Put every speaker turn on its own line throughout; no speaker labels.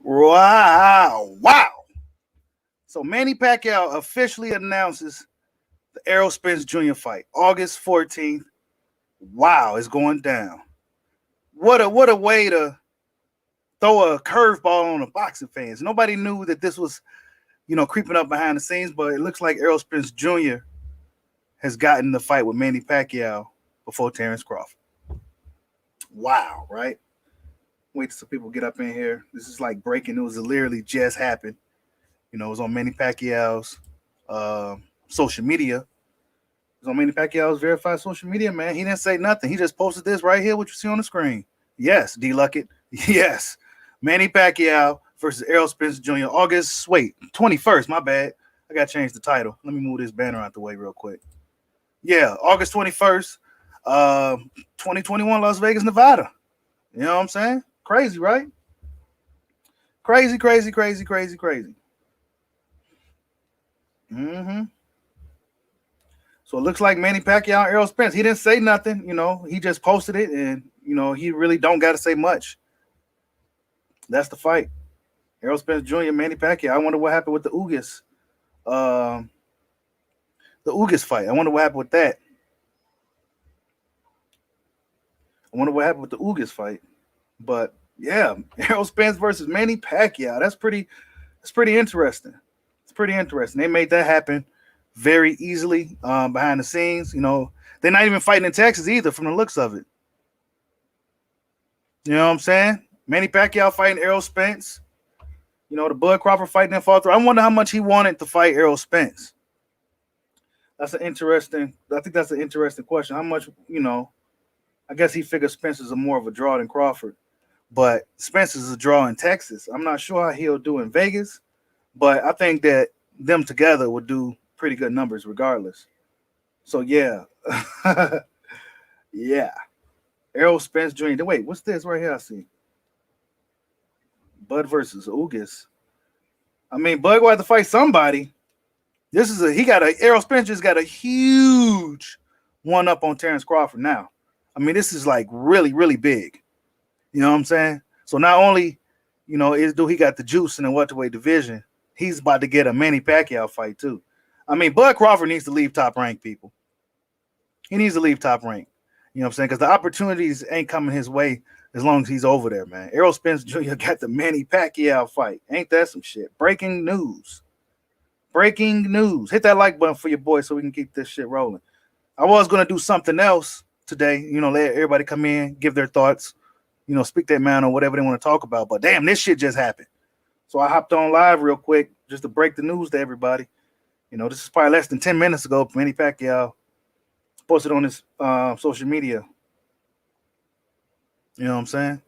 Wow. So Manny Pacquiao officially announces the Errol Spence Jr. fight, August 14th. Wow, it's going down. What a way to throw a curveball on the boxing fans. Nobody knew that this was, creeping up behind the scenes, but it looks like Errol Spence Jr. has gotten the fight with Manny Pacquiao before Terrence Crawford. Wow, right? Wait till some people get up in here. This is like breaking news. It literally just happened. It was on Manny Pacquiao's social media. It was on Manny Pacquiao's verified social media, man. He didn't say nothing. He just posted this right here, what you see on the screen. Yes, D. Luckett. Yes. Manny Pacquiao versus Errol Spence Jr. August, 21st. My bad. I got to change the title. Let me move this banner out the way real quick. Yeah, August 21st, 2021, Las Vegas, Nevada. You know what I'm saying? Crazy, right? Crazy. Mm-hmm. So it looks like Manny Pacquiao and Errol Spence. He didn't say nothing, he just posted it, and he really don't got to say much. That's the fight. Errol Spence Jr., Manny Pacquiao. I wonder what happened with the Ugas fight. I wonder what happened with that. I wonder what happened with the Ugas fight. But yeah, Errol Spence versus Manny Pacquiao. That's pretty interesting. It's pretty interesting. They made that happen very easily behind the scenes. They're not even fighting in Texas either from the looks of it. You know what I'm saying? Manny Pacquiao fighting Errol Spence. The Bud Crawford fight didn't fall through. I wonder how much he wanted to fight Errol Spence. I think that's an interesting question. How much, I guess he figures Spence is more of a draw than Crawford. But Spence is a draw in Texas. I'm not sure how he'll do in Vegas, but I think that them together would do pretty good numbers regardless. So, yeah. Yeah. Errol Spence Jr. Wait, what's this right here I see? Bud versus Ugas. I mean, Bud will have to fight somebody. Errol Spence just got a huge one up on Terrence Crawford now. I mean, this is like really, really big. You know what I'm saying? So not only, he got the juice in the welterweight division, he's about to get a Manny Pacquiao fight too. I mean, Bud Crawford needs to leave Top Rank, people. He needs to leave Top Rank. You know what I'm saying? Because the opportunities ain't coming his way as long as he's over there, man. Errol Spence Jr. got the Manny Pacquiao fight. Ain't that some shit? Breaking news. Hit that like button for your boy so we can keep this shit rolling. I was going to do something else today. Let everybody come in, give their thoughts, speak their mind on whatever they want to talk about. But damn, this shit just happened. So I hopped on live real quick just to break the news to everybody. This is probably less than 10 minutes ago. Manny Pacquiao posted on his social media. You know what I'm saying?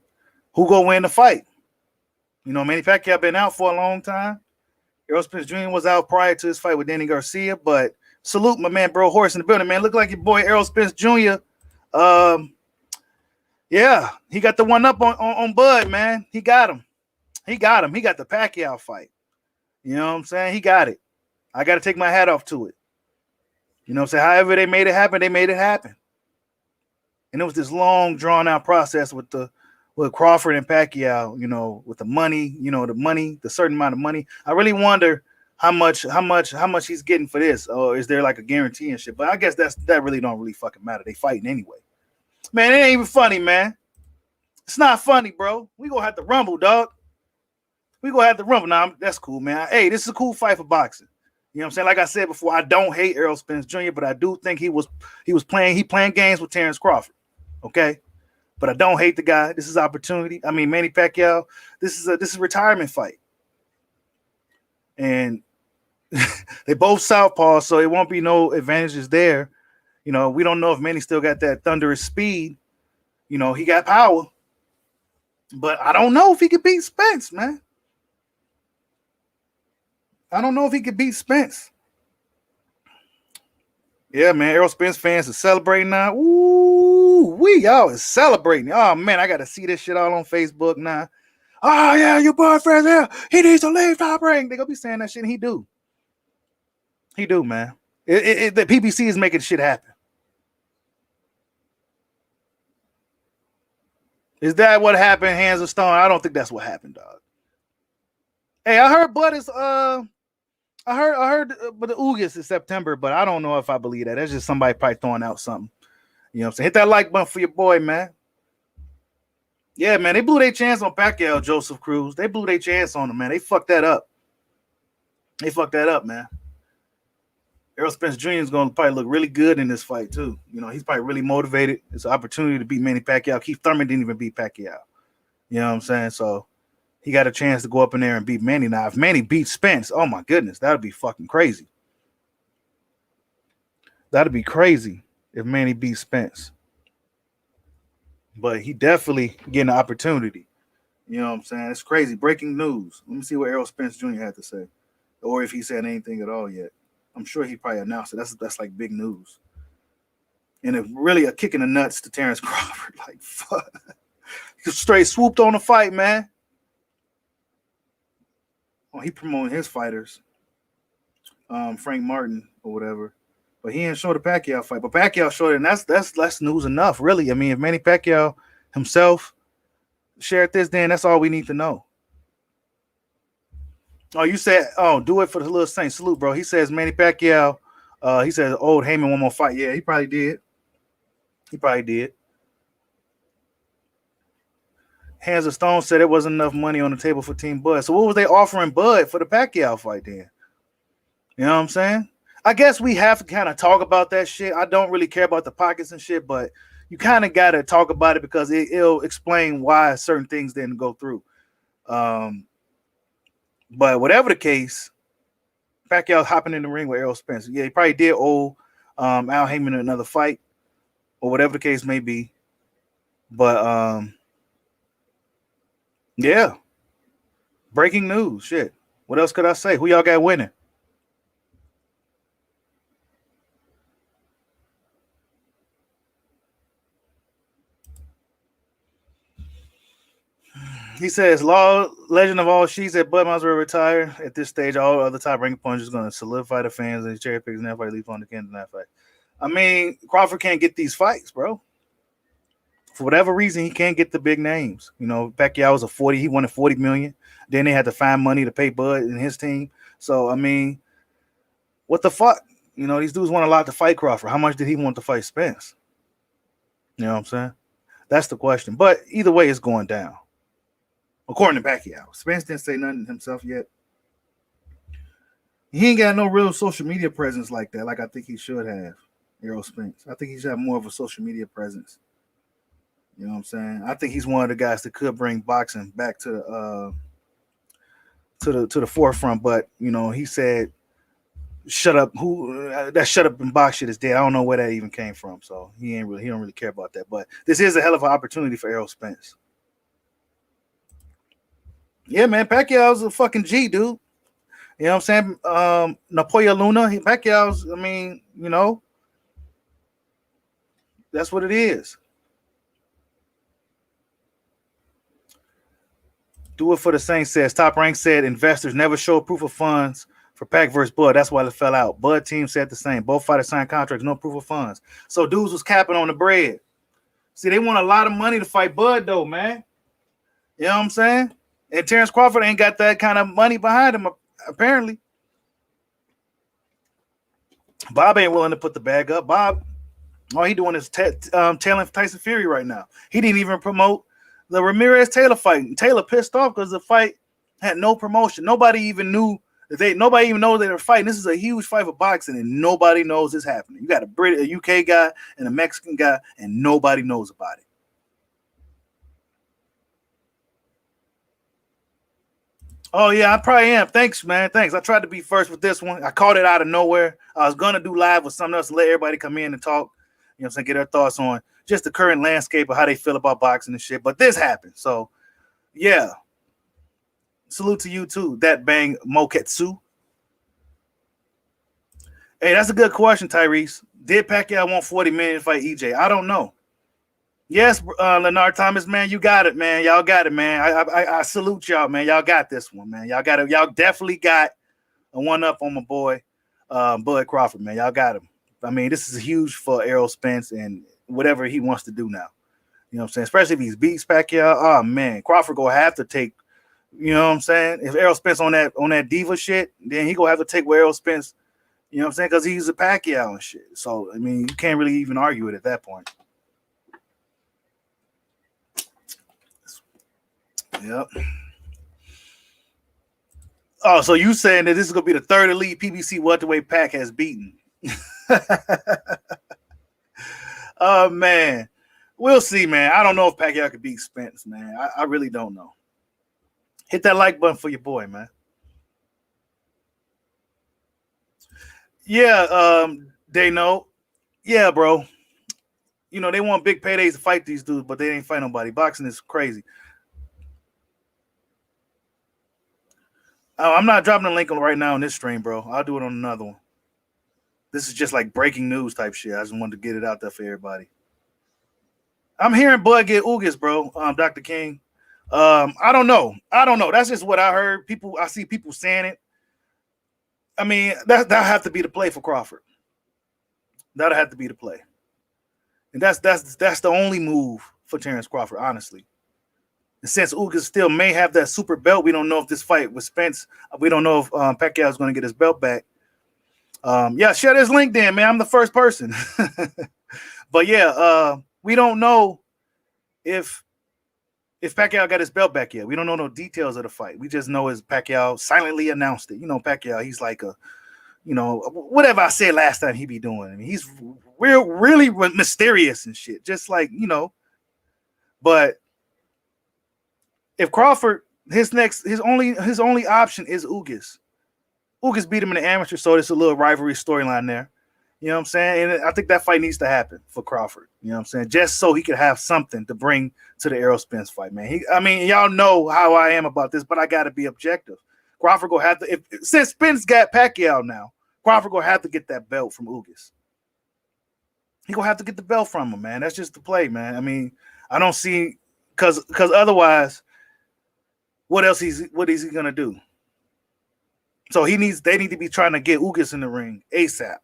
Who go win the fight? Manny Pacquiao been out for a long time. Errol Spence Jr. was out prior to his fight with Danny Garcia, but salute my man, Bro Horse in the building, man. Look like your boy Errol Spence Jr. Yeah, he got the one up on Bud, man. He got him. He got the Pacquiao fight. You know what I'm saying? He got it. I got to take my hat off to it. You know what I'm saying? However they made it happen, they made it happen. And it was this long, drawn-out process with Crawford and Pacquiao, with the money, the certain amount of money. I really wonder how much he's getting for this, or is there like a guarantee and shit? But I guess that really don't really fucking matter. They fighting anyway. Man, it ain't even funny, man. It's not funny, bro. We gonna have to rumble, dog. We gonna have to rumble. Nah, that's cool, man. Hey, this is a cool fight for boxing. You know what I'm saying? Like I said before, I don't hate Errol Spence Jr., but I do think he playing games with Terrence Crawford. Okay? But I don't hate the guy. This is opportunity. I mean, Manny Pacquiao, this is a retirement fight. And they both southpaws, so it won't be no advantages there. We don't know if Manny still got that thunderous speed. He got power. But I don't know if he could beat Spence, man. I don't know if he could beat Spence. Yeah, man. Errol Spence fans are celebrating now. Ooh, y'all is celebrating. Oh, man, I got to see this shit all on Facebook now. Oh, yeah, your boyfriend's here. He needs to leave Top Rank. They going to be saying that shit, and he do. He do, man. The PBC is making shit happen. Is that what happened, Hands of Stone? I don't think that's what happened, dog. Hey, I heard Bud is I heard but the August is September, but I don't know if I believe that. That's just somebody probably throwing out something. You know what I'm saying? Hit that like button for your boy, man. Yeah, man, they blew their chance on Pacquiao, Joseph Cruz. They blew their chance on him, man. They fucked that up. They fucked that up, man. Errol Spence Jr. is going to probably look really good in this fight too. You know, he's probably really motivated. It's an opportunity to beat Manny Pacquiao. Keith Thurman didn't even beat Pacquiao. You know what I'm saying? So he got a chance to go up in there and beat Manny. Now, if Manny beats Spence, oh my goodness, that would be fucking crazy. That'd be crazy if Manny beats Spence. But he definitely getting an opportunity. You know what I'm saying? It's crazy. Breaking news. Let me see what Errol Spence Jr. had to say, or if he said anything at all yet. I'm sure he probably announced it. That's like big news. And it really a kick in the nuts to Terrence Crawford. Like fuck, he straight swooped on the fight, man. Oh, he promoting his fighters, Frank Martin or whatever. But he didn't show the Pacquiao fight. But Pacquiao showed it, and that's news enough, really. I mean, if Manny Pacquiao himself shared this, then that's all we need to know. Oh, you said, oh, do it for the little Saint salute, bro. He says Manny Pacquiao. He says, old Heyman one more fight. Yeah, he probably did. He probably did. Hands of Stone said there wasn't enough money on the table for Team Bud. So what was they offering Bud for the Pacquiao fight then? You know what I'm saying? I guess we have to kind of talk about that shit. I don't really care about the pockets and shit, but you kind of got to talk about it because it'll explain why certain things didn't go through. But whatever the case, Pacquiao hopping in the ring with Errol Spence. Yeah, he probably did owe Al Heyman another fight or whatever the case may be. But yeah, breaking news. Shit. What else could I say? Who y'all got winning? He says, "Law legend of all sheets at Bud Miles will retire. At this stage, all other top ranking opponents is going to solidify the fans and cherry picks and everybody leave on the can in that fight." I mean, Crawford can't get these fights, bro. For whatever reason, he can't get the big names. You know, Pacquiao was a 40, he wanted 40 million. Then they had to find money to pay Bud and his team. So, I mean, what the fuck? You know, these dudes want a lot to fight Crawford. How much did he want to fight Spence? You know what I'm saying? That's the question. But either way, it's going down. According to Pacquiao. Spence didn't say nothing himself yet. He ain't got no real social media presence like that, like I think he should have, Errol Spence. I think he should have more of a social media presence. You know what I'm saying? I think he's one of the guys that could bring boxing back to the forefront. But you know, he said, "Shut up." That "shut up and box" shit is dead. I don't know where that even came from. So he don't really care about that. But this is a hell of an opportunity for Errol Spence. Yeah, man, Pacquiao's a fucking G, dude. You know what I'm saying? Napoya Luna, Pacquiao's. I mean, you know, that's what it is. Do it for the Saints says. Top Rank said investors never showed proof of funds for Pac versus Bud. That's why it fell out. Bud team said the same. Both fighters signed contracts, no proof of funds. So dudes was capping on the bread. See, they want a lot of money to fight Bud, though, man. You know what I'm saying? And Terrence Crawford ain't got that kind of money behind him, apparently. Bob ain't willing to put the bag up. Bob, all he doing is tailing Tyson Fury right now. He didn't even promote the Ramirez Taylor fight. Taylor pissed off because the fight had no promotion. Nobody even knew nobody even knows they were fighting. This is a huge fight for boxing, and nobody knows it's happening. You got a UK guy and a Mexican guy, and nobody knows about it. Oh yeah, I probably am. Thanks, man. Thanks. I tried to be first with this one. I caught it out of nowhere. I was gonna do live with something else to let everybody come in and talk. You know what I'm saying? Get their thoughts on just the current landscape of how they feel about boxing and shit. But this happened. So yeah. Salute to you too. That bang Moketsu. Hey, that's a good question, Tyrese. Did Pacquiao want 40 million to fight EJ? I don't know. Yes, Leonard Thomas, man, you got it, man. Y'all got it, man. I salute y'all, man. Y'all got this one, man. Y'all got it. Y'all definitely got a one up on my boy, Bud Crawford, man. Y'all got him. I mean, this is huge for Errol Spence and whatever he wants to do now. You know what I'm saying? Especially if he beats Pacquiao. Oh man, Crawford gonna have to take You know what I'm saying? If Errol Spence on that diva shit, then he gonna have to take where Errol Spence. You know what I'm saying? Because he's a Pacquiao and shit. So I mean, you can't really even argue it at that point. Yep. Oh, so you saying that this is gonna be the third elite PBC welterweight Pac has beaten? Oh man, we'll see, man. I don't know if Pacquiao could beat Spence, man. I really don't know. Hit that like button for your boy, man. Yeah, they know. Yeah, bro. You know, they want big paydays to fight these dudes, but they ain't fight nobody. Boxing is crazy. I'm not dropping the link right now on this stream, bro. I'll do it on another one. This is just like breaking news type shit. I just wanted to get it out there for everybody. I'm hearing Bud get Ugas, bro. Dr. King. I don't know. That's just what I heard. I see people saying it. I mean, that'll have to be the play for Crawford. That'll have to be the play. And that's the only move for Terrence Crawford, honestly. And since Ugas still may have that super belt, we don't know if this fight with Spence, we don't know if Pacquiao is going to get his belt back. Yeah, share this link then, man. I'm the first person. But yeah, we don't know if Pacquiao got his belt back yet. We don't know no details of the fight. We just know is Pacquiao silently announced it. You know, Pacquiao, he's like a, you know, whatever I said last time he be doing. I mean, he's really mysterious and shit. Just like, you know, but if Crawford, his only option is Ugas. Ugas beat him in the amateur, so there's a little rivalry storyline there. You know what I'm saying? And I think that fight needs to happen for Crawford. You know what I'm saying? Just so he could have something to bring to the Errol Spence fight, man. I mean, y'all know how I am about this, but I got to be objective. Crawford gonna have to, since Spence got Pacquiao now, Crawford gonna have to get that belt from Ugas. He gonna have to get the belt from him, man. That's just the play, man. I mean, I don't see, because otherwise, what is he gonna do? So they need to be trying to get Ugas in the ring ASAP.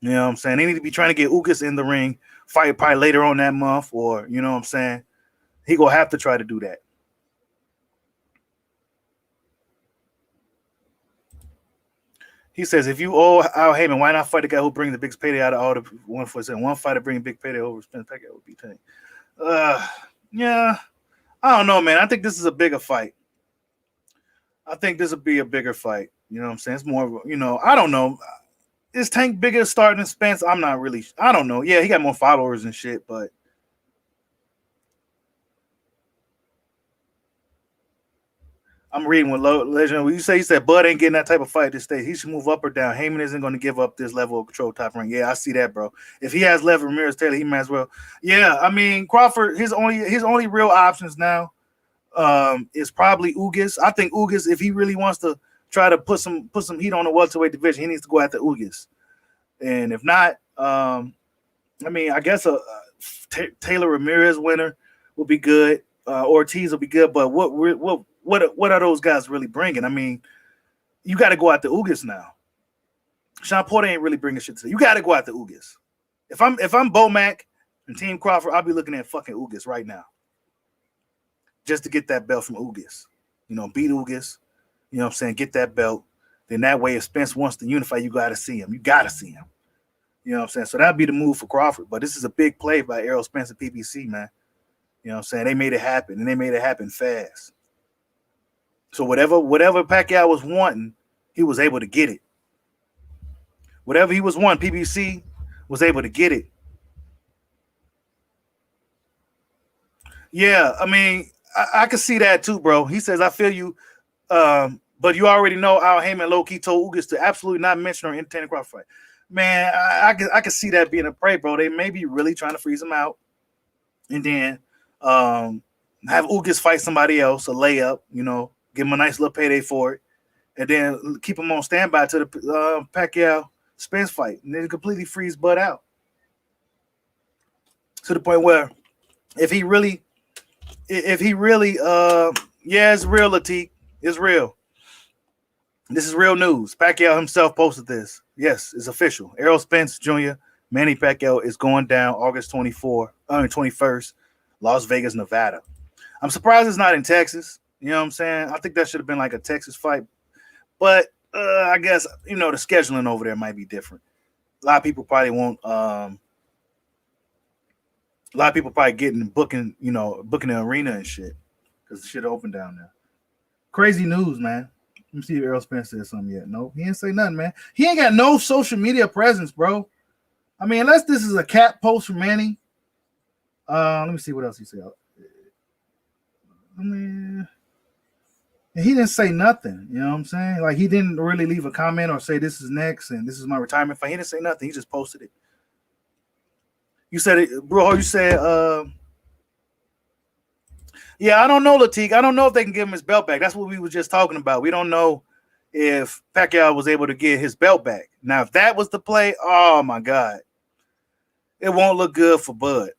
You know what I'm saying? They need to be trying to get Ugas in the ring, fight probably later on that month, or you know what I'm saying? He gonna have to try to do that. He says, if you owe Al Heyman, why not fight the guy who brings the biggest payday out of all the 147? One fighter bringing big payday over Spence Pacquiao would be Tank. Yeah, I don't know, man. I think this is a bigger fight. I think this would be a bigger fight. You know what I'm saying? It's more of a, you know, I don't know. Is Tank bigger starting than Spence? I'm not really. I don't know. Yeah, he got more followers and shit, but I'm reading with Legend. When you say he said Bud ain't getting that type of fight at this stage, he should move up or down. Heyman isn't going to give up this level of control top ring. Yeah, I see that, bro. If he has Lever Ramirez Taylor, he might as well. Yeah, I mean Crawford. His only real options now is probably Ugas. I think Ugas, if he really wants to try to put some heat on the welterweight division, he needs to go after Ugas. And if not, I mean, I guess a Taylor Ramirez winner will be good. Ortiz will be good, but what are those guys really bringing? I mean, you got to go out the Ugas now. Sean Porter ain't really bringing shit to you. Got to go out the Ugas. If I'm Bomac and Team Crawford, I'll be looking at fucking Ugas right now, just to get that belt from Ugas. You know, beat Ugas. You know what I'm saying? Get that belt. Then that way, if Spence wants to unify, you got to see him. You got to see him. You know what I'm saying? So that'd be the move for Crawford. But this is a big play by Errol Spence and PBC, man. You know what I'm saying? They made it happen, and they made it happen fast. So whatever Pacquiao was wanting, he was able to get it. Whatever he was wanting, PBC was able to get it. Yeah, I mean, I can see that too, bro. He says, I feel you, but you already know Al Heyman low-key told Ugas to absolutely not mention or entertain a Crawford fight. Man, I can see that being a prey, bro. They may be really trying to freeze him out. And then have Ugas fight somebody else, a layup, you know, give him a nice little payday for it, and then keep him on standby to the Pacquiao Spence fight, and then completely freeze Bud out to the point where if he really, yeah, it's real, Latik, it's real. This is real news. Pacquiao himself posted this. Yes, it's official. Errol Spence Jr., Manny Pacquiao is going down August 21st, Las Vegas, Nevada. I'm surprised it's not in Texas. You know what I'm saying? I think that should have been like a Texas fight, but I guess the scheduling over there might be different. A lot of people probably won't. A lot of people probably booking the arena and shit because the shit open down there. Crazy news, man. Let me see if Errol Spence said something yet. No, he didn't say nothing, man. He ain't got no social media presence, bro. I mean, unless this is a cat post from Manny. Let me see what else he said. I mean, he didn't say nothing. You know what I'm saying? Like, he didn't really leave a comment or say this is next and this is my retirement fight. He didn't say nothing. He just posted it. You said it, bro. You said, yeah, I don't know, Latique. I don't know if they can give him his belt back. That's what we were just talking about. We don't know if Pacquiao was able to get his belt back. Now, if that was the play, oh my God, it won't look good for Bud.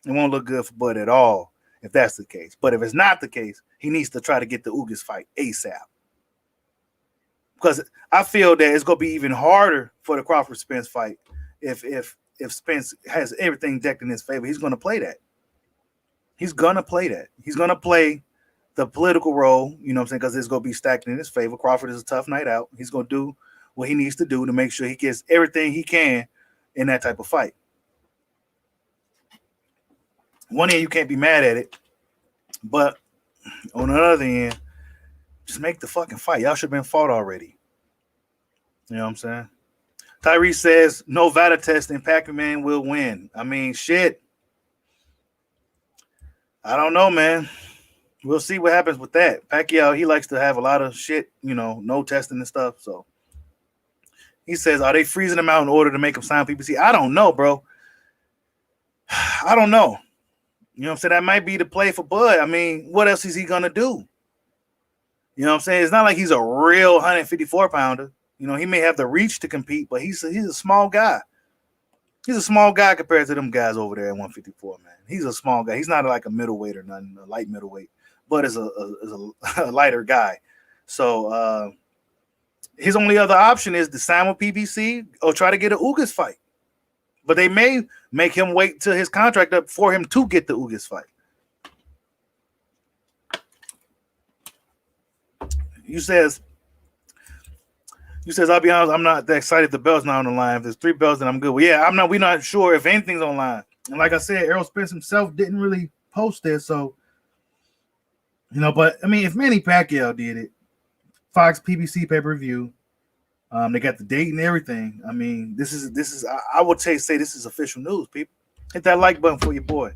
It won't look good for Bud at all if that's the case. But if it's not the case, he needs to try to get the Ugas fight ASAP. Because I feel that it's going to be even harder for the Crawford Spence fight if Spence has everything decked in his favor. He's going to play that. He's going to play that. He's going to play the political role, you know what I'm saying, because it's going to be stacked in his favor. Crawford is a tough night out. He's going to do what he needs to do to make sure he gets everything he can in that type of fight. One end, you can't be mad at it. But on the other end, just make the fucking fight. Y'all should have been fought already. You know what I'm saying? Tyrese says, no VADA test and Pac-Man will win. I mean, shit. I don't know, man. We'll see what happens with that. Pacquiao, he likes to have a lot of shit, no testing and stuff. So he says, are they freezing him out in order to make him sign PBC? I don't know, bro. I don't know. You know what I'm saying? That might be the play for Bud. I mean, what else is he going to do? You know what I'm saying? It's not like he's a real 154 pounder. He may have the reach to compete, but he's a small guy. He's a small guy compared to them guys over there at 154, man. He's a small guy. He's not like a middleweight or nothing, a light middleweight, but is a lighter guy. So his only other option is to sign with PBC or try to get an Ugas fight. But they may make him wait till his contract up for him to get the Ugas fight. You says, I'll be honest, I'm not that excited the belt's not on the line. If there's 3 belts, then I'm good. Well, yeah, we're not sure if anything's on line. And like I said, Errol Spence himself didn't really post it. So, but I mean, if Manny Pacquiao did it, Fox PBC pay-per-view, they got the date and everything. I mean, this is I would say this is official news, people. Hit that like button for your boy.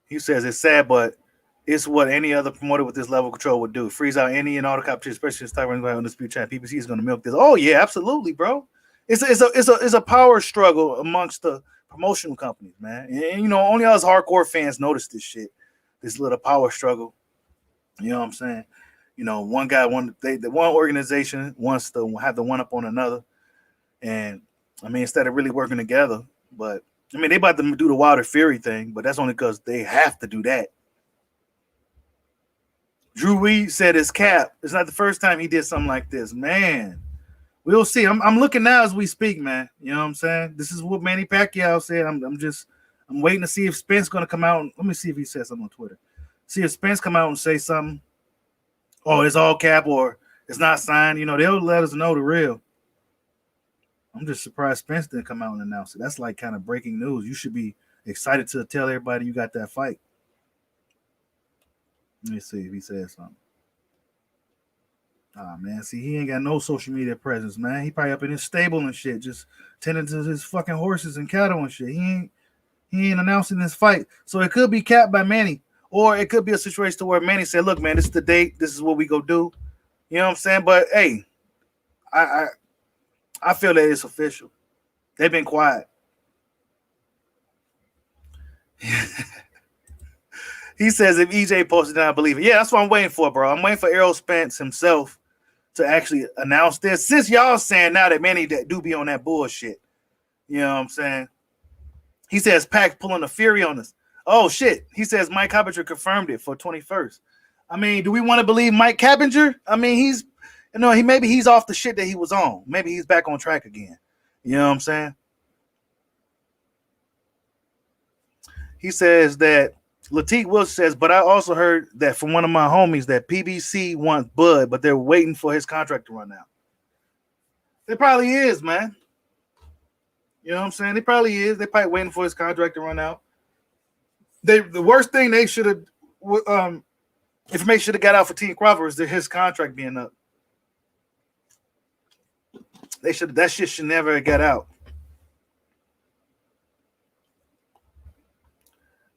He says it's sad, but it's what any other promoter with this level of control would do. Freeze out any and all the competition, especially this type of on this chat. PPC is going to milk this. Oh yeah, absolutely, bro. It's a power struggle amongst the promotional companies, man. And only us hardcore fans notice this shit. This little power struggle. You know what I'm saying? One guy, one organization wants to have the one up on another, and I mean, instead of really working together. But I mean, they about to do the Wilder Fury thing, but that's only because they have to do that. Drew Reed said it's cap. It's not the first time he did something like this, man. We'll see. I'm looking now as we speak, man. You know what I'm saying? This is what Manny Pacquiao said. I'm waiting to see if Spence going to come out. Let me see if he said something on Twitter. See if Spence come out and say something. Oh, it's all cap or it's not signed. They'll let us know the real. I'm just surprised Spence didn't come out and announce it. That's like kind of breaking news. You should be excited to tell everybody you got that fight. Let me see if he says something. Ah, man. See, he ain't got no social media presence, man. He probably up in his stable and shit, just tending to his fucking horses and cattle and shit. He ain't announcing this fight. So it could be capped by Manny. Or it could be a situation to where Manny said, look, man, this is the date. This is what we go do. You know what I'm saying? But, hey, I feel that it's official. They've been quiet. He says if EJ posted it, I believe it. Yeah, that's what I'm waiting for, bro. I'm waiting for Errol Spence himself to actually announce this. Since y'all saying now that Manny do be on that bullshit. You know what I'm saying? He says Pac pulling a Fury on us. Oh, shit. He says Mike Coppinger confirmed it for 21st. I mean, do we want to believe Mike Coppinger? I mean, maybe he's off the shit that he was on. Maybe he's back on track again. You know what I'm saying? He says that Latique Wilson says, but I also heard that from one of my homies that PBC wants Bud, but they're waiting for his contract to run out. It probably is, man. You know what I'm saying? It probably is. They're probably waiting for his contract to run out. The worst thing they should have information should have got out for Team Crawford is his contract being up. That shit should never have got out.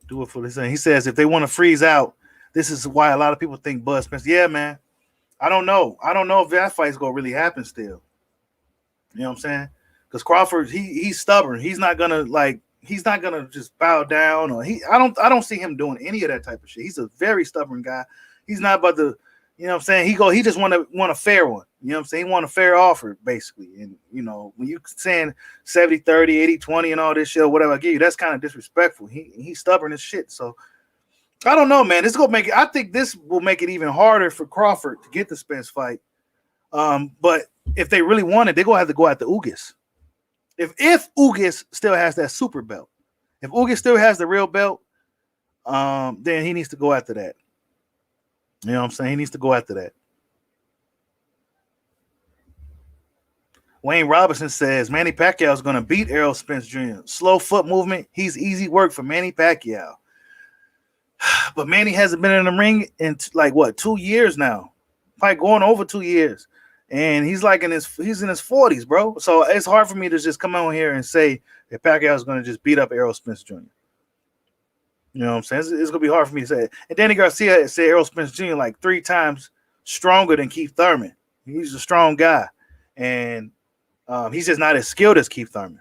Do it for this thing. He says if they want to freeze out, this is why a lot of people think Bud Spence. Yeah, man. I don't know. I don't know if that fight's gonna really happen still. You know what I'm saying? Because Crawford, he's stubborn. He's not gonna just bow down, or I don't see him doing any of that type of shit. He's a very stubborn guy. He's not about to, you know what I'm saying? He just want a fair one. You know what I'm saying? He want a fair offer, basically. And you know, when you saying 70-30, 80-20 and all this shit, or whatever I give you, that's kind of disrespectful. He's stubborn as shit. So I don't know, man. This is gonna make it. I think this will make it even harder for Crawford to get the Spence fight. But if they really want it, they're gonna have to go after Ugas. If Ugas still has that super belt, if Ugas still has the real belt, then he needs to go after that. You know what I'm saying? He needs to go after that. Wayne Robinson says Manny Pacquiao is going to beat Errol Spence Jr. Slow foot movement. He's easy work for Manny Pacquiao. But Manny hasn't been in the ring in 2 years now. Probably going over 2 years. And he's in his 40s, bro. So it's hard for me to just come on here and say that Pacquiao is going to just beat up Errol Spence Jr. You know what I'm saying? It's going to be hard for me to say it. And Danny Garcia said Errol Spence Jr. like 3 times stronger than Keith Thurman. He's a strong guy. And he's just not as skilled as Keith Thurman.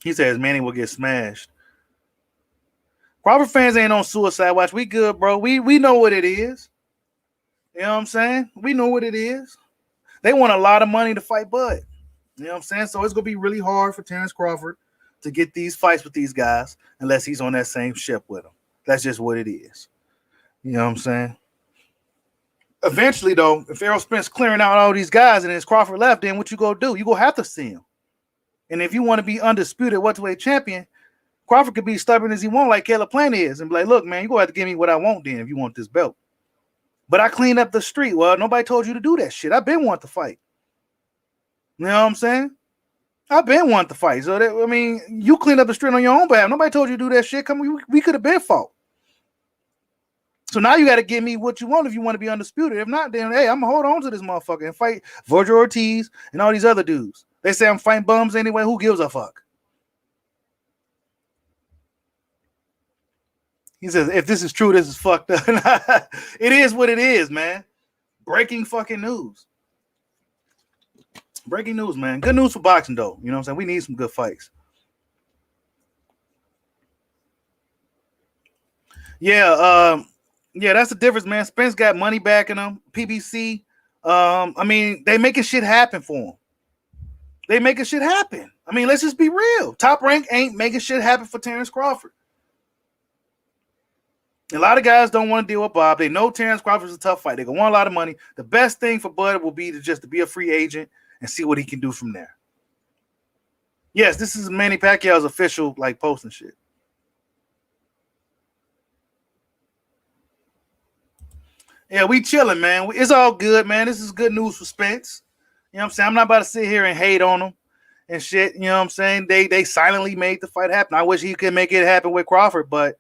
He says Manny will get smashed. Crawford fans ain't on suicide watch. We good, bro. We know what it is. You know what I'm saying? We know what it is. They want a lot of money to fight Bud. You know what I'm saying? So it's going to be really hard for Terrence Crawford to get these fights with these guys unless he's on that same ship with them. That's just what it is. You know what I'm saying? Eventually, though, if Errol Spence clearing out all these guys and it's Crawford left, then what you go do? You go have to see him. And if you want to be undisputed welterweight champion, Crawford could be stubborn as he want, like Caleb Plant is, and be like, look, man, you're going to have to give me what I want then if you want this belt. But I cleaned up the street. Well, nobody told you to do that shit. I've been wanting to fight. You know what I'm saying? I've been wanting to fight. So, you cleaned up the street on your own behalf. Nobody told you to do that shit. We could have been fought. So now you got to give me what you want if you want to be undisputed. If not, then, hey, I'm going to hold on to this motherfucker and fight Virgil Ortiz and all these other dudes. They say I'm fighting bums anyway. Who gives a fuck? He says, if this is true, this is fucked up. It is what it is, man. Breaking fucking news. Breaking news, man. Good news for boxing, though. You know what I'm saying? We need some good fights. Yeah, that's the difference, man. Spence got money backing him. PBC. They making shit happen for him. They making shit happen. Let's just be real. Top Rank ain't making shit happen for Terrence Crawford. A lot of guys don't want to deal with Bob. They know Terrence Crawford's a tough fight. They're going to want a lot of money. The best thing for Bud will be to be a free agent and see what he can do from there. Yes, this is Manny Pacquiao's official post and shit. Yeah, we chilling, man. It's all good, man. This is good news for Spence. You know what I'm saying? I'm not about to sit here and hate on him and shit. You know what I'm saying? They silently made the fight happen. I wish he could make it happen with Crawford, but,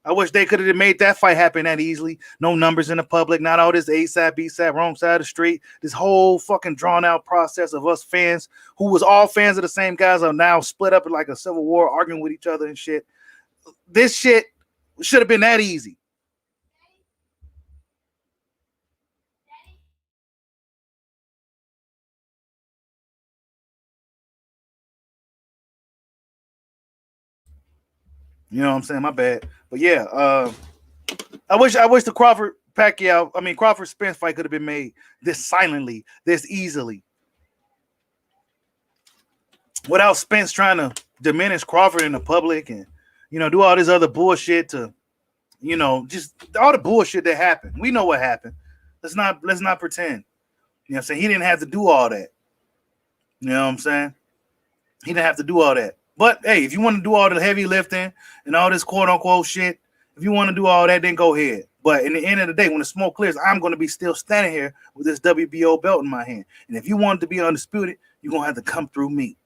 I wish they could have made that fight happen that easily. No numbers in the public, not all this A side, B side, wrong side of the street. This whole fucking drawn out process of us fans who was all fans of the same guys are now split up in like a civil war, arguing with each other and shit. This shit should have been that easy. You know what I'm saying? My bad. But yeah, I wish the Crawford Spence fight could have been made this silently, this easily. Without Spence trying to diminish Crawford in the public and, do all this other bullshit to, just all the bullshit that happened. We know what happened. Let's not pretend. You know what I'm saying? He didn't have to do all that. You know what I'm saying? He didn't have to do all that. But hey, if you want to do all the heavy lifting and all this quote unquote shit, if you want to do all that, then go ahead. But in the end of the day, when the smoke clears, I'm going to be still standing here with this WBO belt in my hand. And if you want to be undisputed, you're going to have to come through me.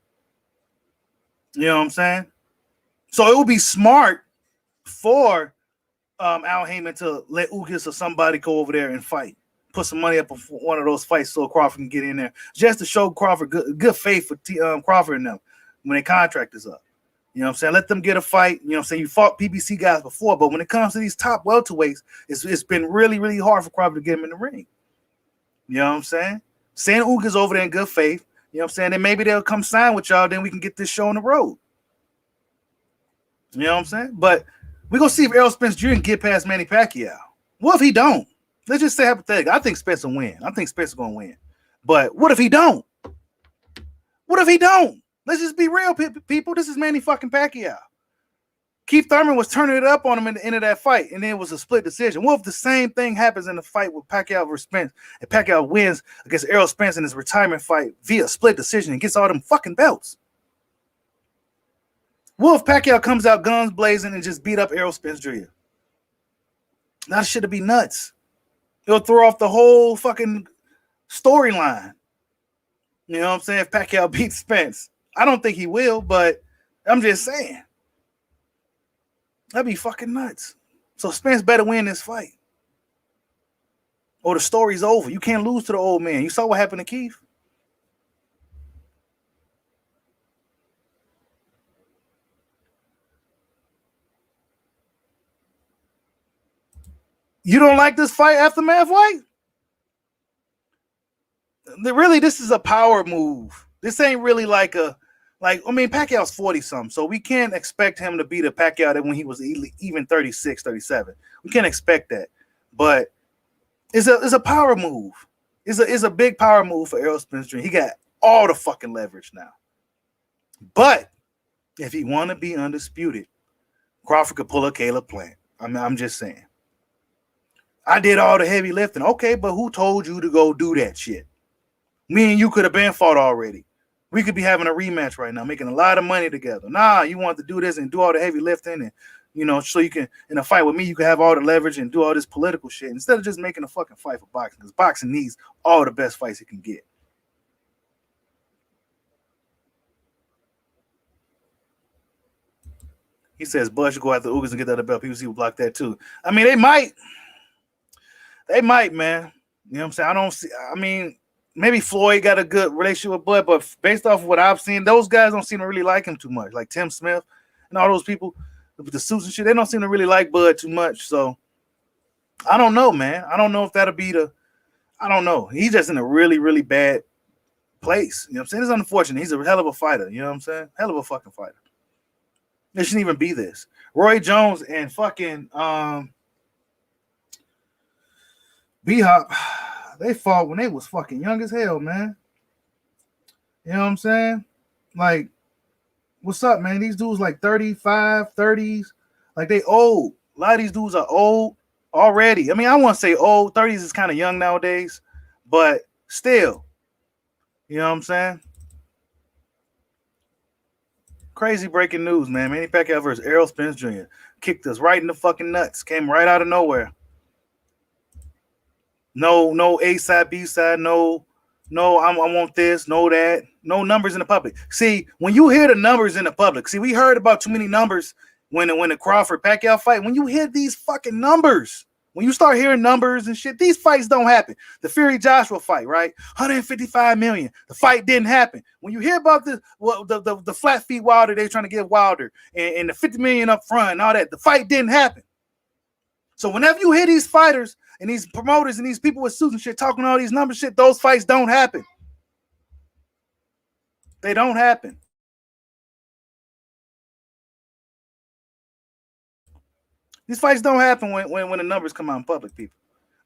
You know what I'm saying? So it would be smart for Al Heyman to let Ugas or somebody go over there and fight. Put some money up for one of those fights so Crawford can get in there. Just to show Crawford good faith for Crawford and them when their contract is up. You know what I'm saying? Let them get a fight. You know what I'm saying? You fought PBC guys before, but when it comes to these top welterweights, it's been really, really hard for Crawford to get him in the ring. You know what I'm saying? Send Ugas over there in good faith. You know what I'm saying? Then maybe they'll come sign with y'all. Then we can get this show on the road. You know what I'm saying? But we're going to see if Errol Spence Jr. can get past Manny Pacquiao. What if he don't? Let's just say hypothetically. I think Spence will win. I think Spence is going to win. But what if he don't? What if he don't? Let's just be real, people. This is Manny fucking Pacquiao. Keith Thurman was turning it up on him at the end of that fight, and then it was a split decision. What if the same thing happens in the fight with Pacquiao versus Spence, and Pacquiao wins against Errol Spence in his retirement fight via split decision and gets all them fucking belts? What if Pacquiao comes out guns blazing and just beat up Errol Spence Jr.? That shit'd be nuts. It'll throw off the whole fucking storyline. You know what I'm saying? If Pacquiao beats Spence. I don't think he will, but I'm just saying. That'd be fucking nuts. So Spence better win this fight. Or the story's over. You can't lose to the old man. You saw what happened to Keith. You don't like this fight, Aftermath fight? Really, this is a power move. This ain't really like Pacquiao's 40-something, so we can't expect him to be the Pacquiao that when he was even 36, 37. We can't expect that. But it's a power move. It's a big power move for Errol Spence Jr. He got all the fucking leverage now. But if he want to be undisputed, Crawford could pull a Caleb Plant. I'm just saying. I did all the heavy lifting. Okay, but who told you to go do that shit? Me and you could have been fought already. We could be having a rematch right now, making a lot of money together. Nah, you want to do this and do all the heavy lifting and, you know, so you can, in a fight with me, you can have all the leverage and do all this political shit instead of just making a fucking fight for boxing, because boxing needs all the best fights it can get. He says Bud should go after Ugas and get that belt. PBC will block that too. I mean, they might. They might, man. You know what I'm saying? I don't see, maybe Floyd got a good relationship with Bud, but based off of what I've seen, those guys don't seem to really like him too much. Like Tim Smith and all those people with the suits and shit, they don't seem to really like Bud too much. So I don't know, man. I don't know if that'll be I don't know. He's just in a really, really bad place. You know what I'm saying? It's unfortunate. He's a hell of a fighter. You know what I'm saying? Hell of a fucking fighter. It shouldn't even be this. Roy Jones and fucking B-Hop, they fought when they was fucking young as hell, man. You know what I'm saying? Like, what's up, man? These dudes like 35, 30s. Like, they old. A lot of these dudes are old already. I mean, I want to say old. 30s is kind of young nowadays. But still. You know what I'm saying? Crazy breaking news, man. Manny Pacquiao versus Errol Spence Jr. Kicked us right in the fucking nuts. Came right out of nowhere. No A side, B side, no, I want this, no that, no numbers in the public. See, when you hear the numbers in the public, we heard about too many numbers when the Crawford Pacquiao fight. When you hear these fucking numbers, when you start hearing numbers and shit, these fights don't happen. The Fury Joshua fight, right? 155 million. The fight didn't happen. When you hear about the flat feet Wilder they're trying to give Wilder and the 50 million up front and all that, the fight didn't happen. So whenever you hear these fighters and these promoters and these people with suits and shit talking all these numbers shit, those fights don't happen. They don't happen. These fights don't happen when the numbers come out in public, people.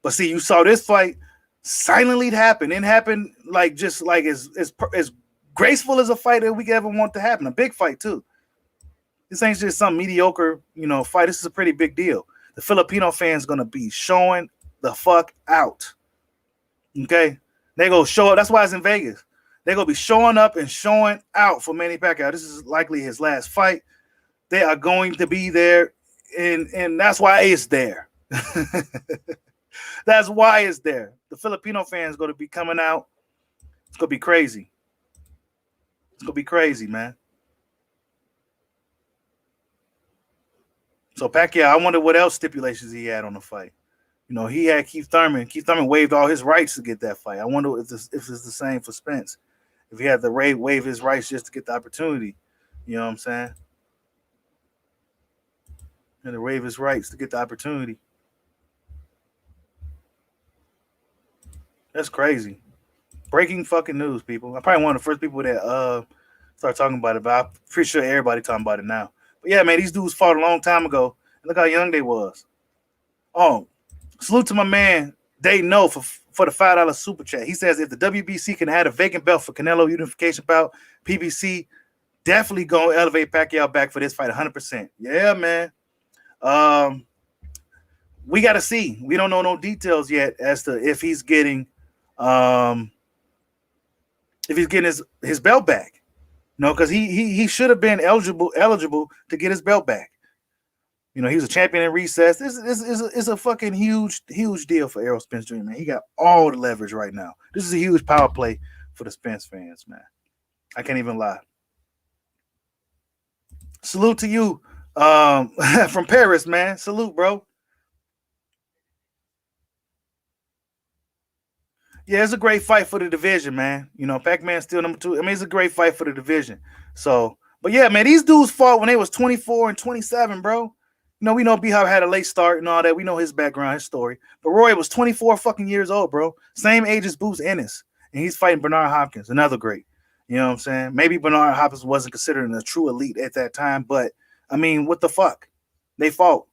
But see, you saw this fight silently happen. It happened like just like as graceful as a fight that we could ever want to happen. A big fight too. This ain't just some mediocre, fight. This is a pretty big deal. The Filipino fans gonna be showing the fuck out. Okay, they go show up. That's why it's in Vegas. They gonna be showing up and showing out for Manny Pacquiao. This is likely his last fight. They are going to be there, and that's why it's there. That's why it's there. The Filipino fans going to be coming out. It's gonna be crazy. It's gonna be crazy, man. So Pacquiao, I wonder what else stipulations he had on the fight. You know, he had Keith Thurman. Keith Thurman waived all his rights to get that fight. I wonder if it's the same for Spence. If he had to waive his rights just to get the opportunity. You know what I'm saying? And to waive his rights to get the opportunity. That's crazy. Breaking fucking news, people. I'm probably one of the first people that start talking about it, but I'm pretty sure everybody talking about it now. But yeah, man, these dudes fought a long time ago. Look how young they was. Oh, salute to my man, They Know for the $5 super chat. He says if the WBC can add a vacant belt for Canelo unification bout, PBC definitely gonna elevate Pacquiao back for this fight 100%. Yeah, man. We got to see. We don't know no details yet as to if he's getting his belt back. No, because he should have been eligible to get his belt back. You know, he was a champion in recess. This is a fucking huge deal for Errol Spence Jr., man. He got all the leverage right now. This is a huge power play for the Spence fans, man. I can't even lie. Salute to you from Paris, man. Salute, bro. Yeah, it's a great fight for the division, man. You know, Pac-Man's still number 2. I mean, it's a great fight for the division. So, but yeah, man, these dudes fought when they was 24 and 27, bro. You know, we know B-Hop had a late start and all that. We know his background, his story. But Roy was 24 fucking years old, bro. Same age as Boots Ennis. And he's fighting Bernard Hopkins, another great. You know what I'm saying? Maybe Bernard Hopkins wasn't considered a true elite at that time, but, I mean, what the fuck? They fought.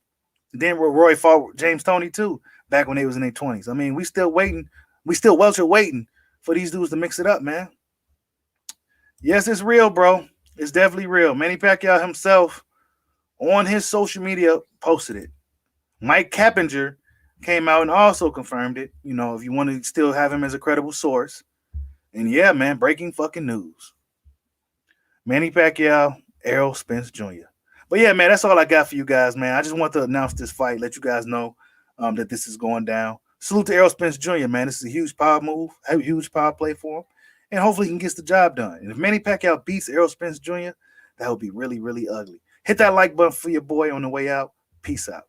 Then Roy fought James Toney, too, back when they was in their 20s. I mean, we still waiting. We still welter waiting for these dudes to mix it up, man. Yes, it's real, bro. It's definitely real. Manny Pacquiao himself on his social media posted it. Mike Cappinger came out and also confirmed it. You know, if you want to still have him as a credible source. And yeah, man, breaking fucking news. Manny Pacquiao, Errol Spence Jr. But yeah, man, that's all I got for you guys, man. I just want to announce this fight, let you guys know that this is going down. Salute to Errol Spence Jr., man. This is a huge power move, a huge power play for him. And hopefully he can get the job done. And if Manny Pacquiao beats Errol Spence Jr., that would be really, really ugly. Hit that like button for your boy on the way out. Peace out.